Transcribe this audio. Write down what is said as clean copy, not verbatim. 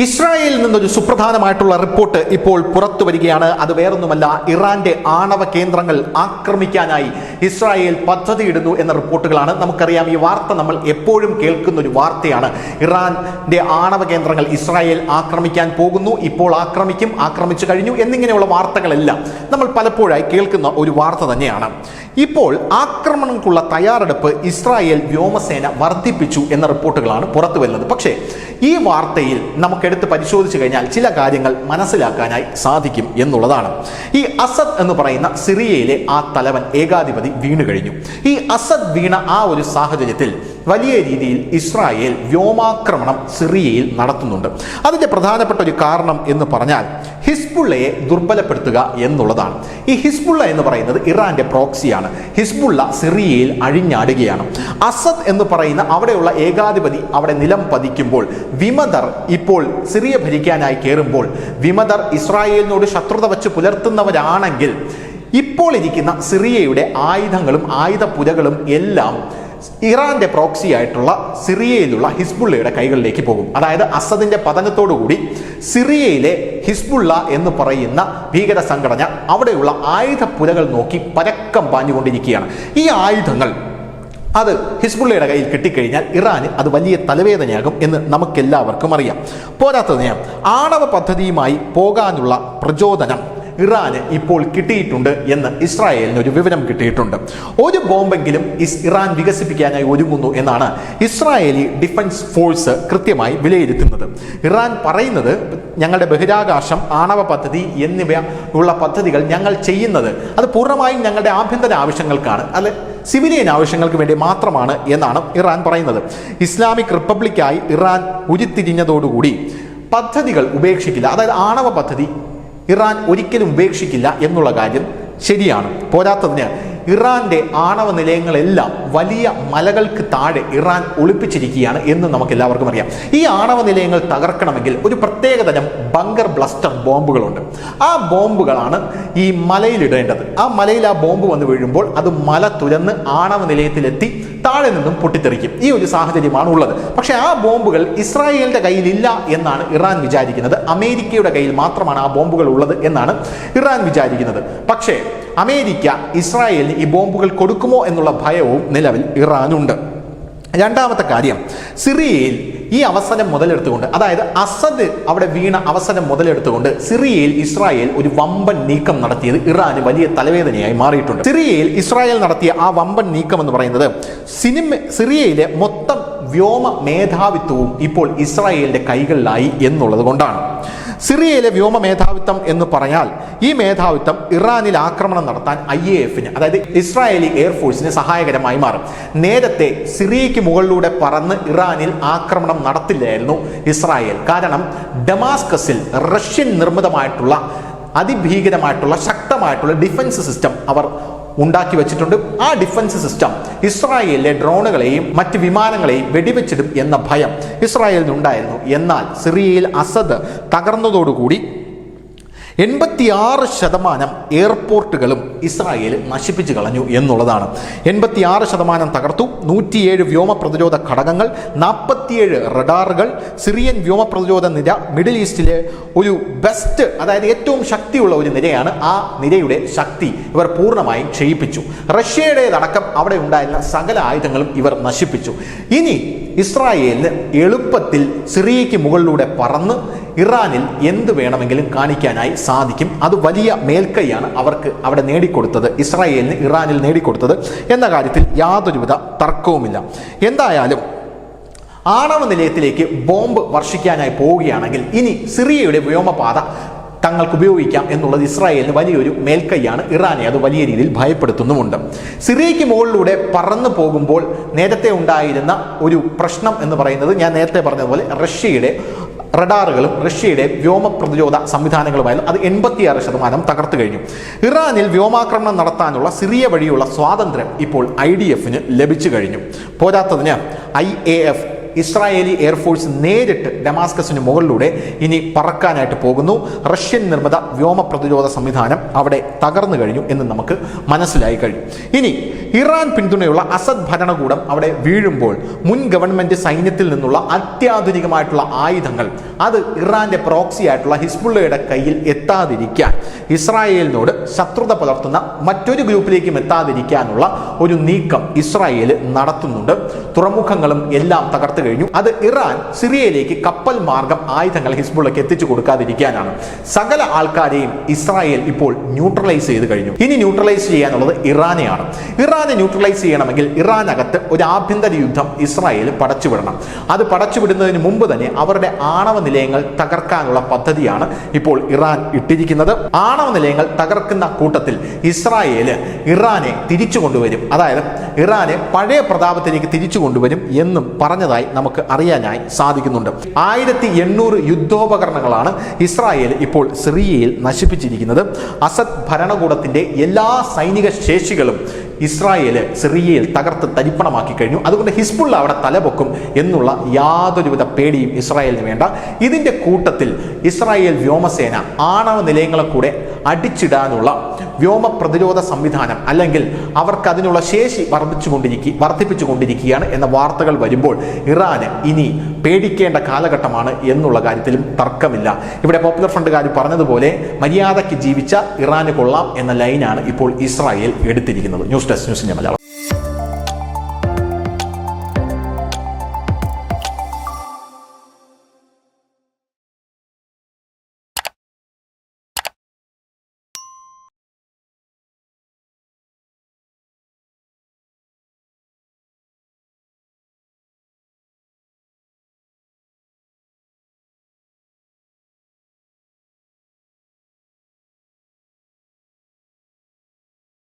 ഇസ്രായേലിൽ നിന്നൊരു സുപ്രധാനമായിട്ടുള്ള റിപ്പോർട്ട് ഇപ്പോൾ പുറത്തു വരികയാണ്. അത് വേറൊന്നുമല്ല, ഇറാന്റെ ആണവ കേന്ദ്രങ്ങൾ ആക്രമിക്കാനായി ഇസ്രായേൽ പദ്ധതിയിടുന്നു എന്ന റിപ്പോർട്ടുകളാണ്. നമുക്കറിയാം, ഈ വാർത്ത നമ്മൾ എപ്പോഴും കേൾക്കുന്ന ഒരു വാർത്തയാണ്. ഇറാന്റെ ആണവ കേന്ദ്രങ്ങൾ ഇസ്രായേൽ ആക്രമിക്കാൻ പോകുന്നു, ഇപ്പോൾ ആക്രമിക്കും, ആക്രമിച്ചു കഴിഞ്ഞു എന്നിങ്ങനെയുള്ള വാർത്തകളെല്ലാം നമ്മൾ പലപ്പോഴായി കേൾക്കുന്ന ഒരു വാർത്ത തന്നെയാണ്. ഇപ്പോൾ ആക്രമണങ്ങൾക്കുള്ള തയ്യാറെടുപ്പ് ഇസ്രായേൽ വ്യോമസേന വർദ്ധിപ്പിച്ചു എന്ന റിപ്പോർട്ടുകളാണ് പുറത്തു വരുന്നത്. പക്ഷേ ഈ വാർത്തയിൽ നമുക്കെടുത്ത് പരിശോധിച്ചു കഴിഞ്ഞാൽ ചില കാര്യങ്ങൾ മനസ്സിലാക്കാനായി സാധിക്കും എന്നുള്ളതാണ്. ഈ അസദ് എന്ന് പറയുന്ന സിറിയയിലെ ആ തലവൻ ഏകാധിപതി വീണു കഴിഞ്ഞു. ഈ അസദ് വീണ ആ ഒരു സാഹചര്യത്തിൽ വലിയ രീതിയിൽ ഇസ്രായേൽ വ്യോമാക്രമണം സിറിയയിൽ നടത്തുന്നുണ്ട്. അതിന്റെ പ്രധാനപ്പെട്ട ഒരു കാരണം എന്ന് പറഞ്ഞാൽ ഹിസ്ബുള്ളയെ ദുർബലപ്പെടുത്തുക എന്നുള്ളതാണ്. ഈ ഹിസ്ബുള്ള എന്ന് പറയുന്നത് ഇറാന്റെ പ്രോക്സിയാണ്. ഹിസ്ബുള്ള സിറിയയിൽ അഴിഞ്ഞാടുകയാണ്. അസദ് എന്ന് പറയുന്ന അവിടെയുള്ള ഏകാധിപതി അവിടെ നിലം പതിക്കുമ്പോൾ, വിമതർ ഇപ്പോൾ സിറിയ ഭരിക്കാനായി കയറുമ്പോൾ, വിമതർ ഇസ്രായേലിനോട് ശത്രുത വച്ച് പുലർത്തുന്നവരാണെങ്കിൽ ഇപ്പോൾ ഇരിക്കുന്ന സിറിയയുടെ ആയുധങ്ങളും ആയുധപുരകളും എല്ലാം ഇറാന്റെ പ്രോക്സി ആയിട്ടുള്ള സിറിയയിലുള്ള ഹിസ്ബുള്ളയുടെ കൈകളിലേക്ക് പോകും. അതായത് അസദിന്റെ പതനത്തോടുകൂടി സിറിയയിലെ ഹിസ്ബുള്ള എന്ന് പറയുന്ന ഭീകര സംഘടന അവിടെയുള്ള ആയുധപുരകൾ നോക്കി പരക്കം പാഞ്ഞുകൊണ്ടിരിക്കുകയാണ്. ഈ ആയുധങ്ങൾ അത് ഹിസ്ബുള്ളയുടെ കയ്യിൽ കിട്ടിക്കഴിഞ്ഞാൽ ഇറാന് അത് വലിയ തലവേദനയാകും എന്ന് നമുക്കെല്ലാവർക്കും അറിയാം. പോരാത്തതിന് ആണവ പദ്ധതിയുമായി പോകാനുള്ള പ്രചോദനം ഇറാന് ഇപ്പോൾ കിട്ടിയിട്ടുണ്ട് എന്ന് ഇസ്രായേലിന് ഒരു വിവരം കിട്ടിയിട്ടുണ്ട്. ഒരു ബോംബെങ്കിലും ഇറാൻ വികസിപ്പിക്കാനായി ഒരുങ്ങുന്നു എന്നാണ് ഇസ്രായേലി ഡിഫൻസ് ഫോഴ്സ് കൃത്യമായി വിലയിരുത്തുന്നത്. ഇറാൻ പറയുന്നത്, ഞങ്ങളുടെ ബഹിരാകാശം, ആണവ പദ്ധതി എന്നിവ ഉള്ള പദ്ധതികൾ ഞങ്ങൾ ചെയ്യുന്നത് അത് പൂർണ്ണമായും ഞങ്ങളുടെ ആഭ്യന്തര ആവശ്യങ്ങൾക്കാണ്, അല്ലെ സിവിലിയൻ ആവശ്യങ്ങൾക്ക് വേണ്ടി മാത്രമാണ് എന്നാണ് ഇറാൻ പറയുന്നത്. ഇസ്ലാമിക് റിപ്പബ്ലിക്കായി ഇറാൻ ഉരുത്തിരിഞ്ഞതോടുകൂടി പദ്ധതികൾ ഉപേക്ഷിക്കില്ല, അതായത് ആണവ പദ്ധതി ഇറാൻ ഒരിക്കലും ഉപേക്ഷിക്കില്ല എന്നുള്ള കാര്യം ശരിയാണ്. പോരാത്തതിന് ഇറാന്റെ ആണവ നിലയങ്ങളെല്ലാം വലിയ മലകൾക്ക് താഴെ ഇറാൻ ഒളിപ്പിച്ചിരിക്കുകയാണ് എന്ന് നമുക്ക് എല്ലാവർക്കും അറിയാം. ഈ ആണവ നിലയങ്ങൾ തകർക്കണമെങ്കിൽ ഒരു പ്രത്യേകതരം ബങ്കർ ബ്ലസ്റ്റർ ബോംബുകളുണ്ട്. ആ ബോംബുകളാണ് ഈ മലയിലിടേണ്ടത്. ആ മലയിൽ ആ ബോംബ് വന്ന് വീഴുമ്പോൾ അത് മല തുരന്ന് ആണവ നിലയത്തിലെത്തി താഴെ നിന്നും പൊട്ടിത്തെറിക്കും. ഈ ഒരു സാഹചര്യമാണ് ഉള്ളത്. പക്ഷേ ആ ബോംബുകൾ ഇസ്രായേലിന്റെ കയ്യിലില്ല എന്നാണ് ഇറാൻ വിചാരിക്കുന്നത്. അമേരിക്കയുടെ കയ്യിൽ മാത്രമാണ് ആ ബോംബുകൾ ഉള്ളത് എന്നാണ് ഇറാൻ വിചാരിക്കുന്നത്. പക്ഷേ അമേരിക്ക ഇസ്രായേലിന് ഈ ബോംബുകൾ കൊടുക്കുമോ എന്നുള്ള ഭയവും നിലവിൽ ഇറാനുണ്ട്. രണ്ടാമത്തെ കാര്യം, സിറിയയിൽ ഈ അവസരം മുതലെടുത്തുകൊണ്ട്, അതായത് അസദ് അവിടെ വീണ അവസരം മുതലെടുത്തുകൊണ്ട് സിറിയയിൽ ഇസ്രായേൽ ഒരു വമ്പൻ നീക്കം നടത്തിയത് ഇറാന് വലിയ തലവേദനയായി മാറിയിട്ടുണ്ട്. സിറിയയിൽ ഇസ്രായേൽ നടത്തിയ ആ വമ്പൻ നീക്കം എന്ന് പറയുന്നത് സിറിയയിലെ മൊത്തം വ്യോമ മേധാവിത്വവും ഇപ്പോൾ ഇസ്രായേലിന്റെ കൈകളിലായി എന്നുള്ളത് കൊണ്ടാണ്. സിറിയയിലെ വ്യോമ മേധാവിത്വം എന്ന് പറഞ്ഞാൽ ഈ മേധാവിത്വം ഇറാനിൽ ആക്രമണം നടത്താൻ IAF-ന്, അതായത് ഇസ്രായേലി എയർഫോഴ്സിന് സഹായകരമായി മാറും. നേരത്തെ സിറിയയ്ക്ക് മുകളിലൂടെ പറന്ന് ഇറാനിൽ ആക്രമണം നടത്തില്ലായിരുന്നു ഇസ്രായേൽ. കാരണം ഡമാസ്കസിൽ റഷ്യൻ നിർമ്മിതമായിട്ടുള്ള അതിഭീകരമായിട്ടുള്ള ശക്തമായിട്ടുള്ള ഡിഫൻസ് സിസ്റ്റം അവർ ഉണ്ടാക്കി വെച്ചിട്ടുണ്ട്. ആ ഡിഫൻസ് സിസ്റ്റം ഇസ്രായേലിലെ ഡ്രോണുകളെയും മറ്റ് വിമാനങ്ങളെയും വെടിവെച്ചിടും എന്ന ഭയം ഇസ്രായേലിനുണ്ടായിരുന്നു. എന്നാൽ സിറിയയിൽ അസദ് തകർന്നതോടുകൂടി 86% എയർപോർട്ടുകളും ഇസ്രായേൽ നശിപ്പിച്ചു കളഞ്ഞു എന്നുള്ളതാണ്. 86% തകർത്തു. 107 വ്യോമ പ്രതിരോധ ഘടകങ്ങൾ, 47 റഡാറുകൾ, സിറിയൻ വ്യോമ പ്രതിരോധ നിര മിഡിൽ ഈസ്റ്റിലെ ഒരു ബെസ്റ്റ്, അതായത് ഏറ്റവും ശക്തിയുള്ള ഒരു നിരയാണ്. ആ നിരയുടെ ശക്തി ഇവർ പൂർണ്ണമായും ക്ഷയിപ്പിച്ചു. റഷ്യയുടേതടക്കം അവിടെ ഉണ്ടായിരുന്ന സകല ആയുധങ്ങളും ഇവർ നശിപ്പിച്ചു. ഇനി ഇസ്രായേലിന് എളുപ്പത്തിൽ സിറിയയ്ക്ക് മുകളിലൂടെ പറന്ന് ഇറാനിൽ എന്ത് വേണമെങ്കിലും കാണിക്കാനായി സാധിക്കും. അത് വലിയ മേൽക്കൈയാണ് അവർക്ക് അവിടെ നേടിക്കൊടുത്തത്, ഇസ്രായേലിന് ഇറാനിൽ നേടിക്കൊടുത്തത് എന്ന കാര്യത്തിൽ യാതൊരുവിധ തർക്കവുമില്ല. എന്തായാലും ആണവ നിലയത്തിലേക്ക് ബോംബ് വർഷിക്കാനായി പോവുകയാണെങ്കിൽ ഇനി സിറിയയുടെ വ്യോമപാത തങ്ങൾക്ക് ഉപയോഗിക്കാം എന്നുള്ളത് ഇസ്രായേലിന് വലിയൊരു മേൽക്കൈയാണ്. ഇറാനെ അത് വലിയ രീതിയിൽ ഭയപ്പെടുത്തുന്നുമുണ്ട്. സിറിയയ്ക്ക് മുകളിലൂടെ പറന്നു പോകുമ്പോൾ നേരത്തെ ഉണ്ടായിരുന്ന ഒരു പ്രശ്നം എന്ന് പറയുന്നത്, ഞാൻ നേരത്തെ പറഞ്ഞതുപോലെ റഷ്യയുടെ റഡാറുകളും റഷ്യയുടെ വ്യോമ പ്രതിരോധ സംവിധാനങ്ങളുമായാലും അത് 86% തകർത്തു കഴിഞ്ഞു. ഇറാനിൽ വ്യോമാക്രമണം നടത്താനുള്ള സിറിയ വഴിയുള്ള സ്വാതന്ത്ര്യം ഇപ്പോൾ IDF-ന് ലഭിച്ചു കഴിഞ്ഞു. പോരാത്തതിന് IAF ഇസ്രായേലി എയർഫോഴ്സ് നേരിട്ട് ഡമാസ്കസിന് മുകളിലൂടെ ഇനി പറക്കാനായിട്ട് പോകുന്നു. റഷ്യൻ നിർമ്മിത വ്യോമ പ്രതിരോധ സംവിധാനം അവിടെ തകർന്നു കഴിഞ്ഞു എന്ന് നമുക്ക് മനസ്സിലായി കഴിഞ്ഞു. ഇനി ഇറാൻ പിന്തുണയുള്ള അസദ് ഭരണകൂടം അവിടെ വീഴുമ്പോൾ മുൻ ഗവൺമെന്റ് സൈന്യത്തിൽ നിന്നുള്ള അത്യാധുനികമായിട്ടുള്ള ആയുധങ്ങൾ അത് ഇറാന്റെ പ്രോക്സി ആയിട്ടുള്ള ഹിസ്ബുള്ളയുടെ കയ്യിൽ എത്താതിരിക്കാൻ, ഇസ്രായേലിനോട് ശത്രുത പുലർത്തുന്ന മറ്റൊരു ഗ്രൂപ്പിലേക്കും എത്താതിരിക്കാനുള്ള ഒരു നീക്കം ഇസ്രായേൽ നടത്തുന്നുണ്ട്. തുറമുഖങ്ങളും എല്ലാം തകർത്തു കഴിഞ്ഞു. അത് ഇറാൻ സിറിയയിലേക്ക് കപ്പൽ മാർഗം ആയുധങ്ങൾ ഹിസ്ബുള്ളയ്ക്ക് എത്തിച്ചു കൊടുക്കാതിരിക്കാനാണ്. സകല ആൾക്കാരെയും ഇസ്രായേൽ ഇപ്പോൾ ന്യൂട്രലൈസ് ചെയ്ത് കഴിഞ്ഞു. ഇനി ന്യൂട്രലൈസ് ചെയ്യാനുള്ളത് ഇറാനെയാണ്. ഇറാനെ ന്യൂട്രലൈസ് ചെയ്യണമെങ്കിൽ ഇറാനകത്ത് ഒരു ആഭ്യന്തര യുദ്ധം ഇസ്രായേൽ പടച്ചുവിടണം. അത് പടച്ചുവിടുന്നതിന് മുമ്പ് തന്നെ അവരുടെ ആണവ നിലയങ്ങൾ തകർക്കാനുള്ള പദ്ധതിയാണ് ഇപ്പോൾ ഇറാൻ ഇട്ടിരിക്കുന്നത്. ആണവ നിലയങ്ങൾ തകർക്കുന്ന കൂട്ടത്തിൽ ഇസ്രായേല് ഇറാനെ തിരിച്ചു കൊണ്ടുവരും, അതായത് ഇറാനെ പഴയ പ്രതാപത്തിലേക്ക് തിരിച്ചു കൊണ്ടുവരും എന്നും പറഞ്ഞതായി നമുക്ക് അറിയാനായി സാധിക്കുന്നുണ്ട്. 1800 യുദ്ധോപകരണങ്ങളാണ് ഇസ്രായേൽ ഇപ്പോൾ സിറിയയിൽ നശിപ്പിച്ചിരിക്കുന്നത്. അസദ് ഭരണകൂടത്തിന്റെ എല്ലാ സൈനിക ശേഷികളും ഇസ്രായേൽ സിറിയയിൽ തകർത്ത് തരിപ്പണമാക്കി കഴിഞ്ഞു. അതുകൊണ്ട് ഹിസ്ബുള്ള അവിടെ തലപൊക്കും എന്നുള്ള യാതൊരുവിധ പേടിയും ഇസ്രായേലിന് വേണ്ട. ഇതിന്റെ കൂട്ടത്തിൽ ഇസ്രായേൽ വ്യോമസേന ആണവ നിലയങ്ങളെ കൂടെ അടിച്ചിടാനുള്ള വ്യോമ പ്രതിരോധ സംവിധാനം, അല്ലെങ്കിൽ അവർക്ക് അതിനുള്ള ശേഷി വർദ്ധിപ്പിച്ചുകൊണ്ടിരിക്കുകയാണ് എന്ന വാർത്തകൾ വരുമ്പോൾ ഇറാന് ഇനി പേടിക്കേണ്ട കാലഘട്ടമാണ് എന്നുള്ള കാര്യത്തിലും തർക്കമില്ല. ഇവിടെ പോപ്പുലർ ഫ്രണ്ടുകാർ പറഞ്ഞതുപോലെ മര്യാദയ്ക്ക് ജീവിച്ച ഇറാന് കൊള്ളാം എന്ന ലൈനാണ് ഇപ്പോൾ ഇസ്രായേൽ എടുത്തിരിക്കുന്നത്. ന്യൂസ് ഡെസ്ക്, ന്യൂസിന്റെ മലയാളം.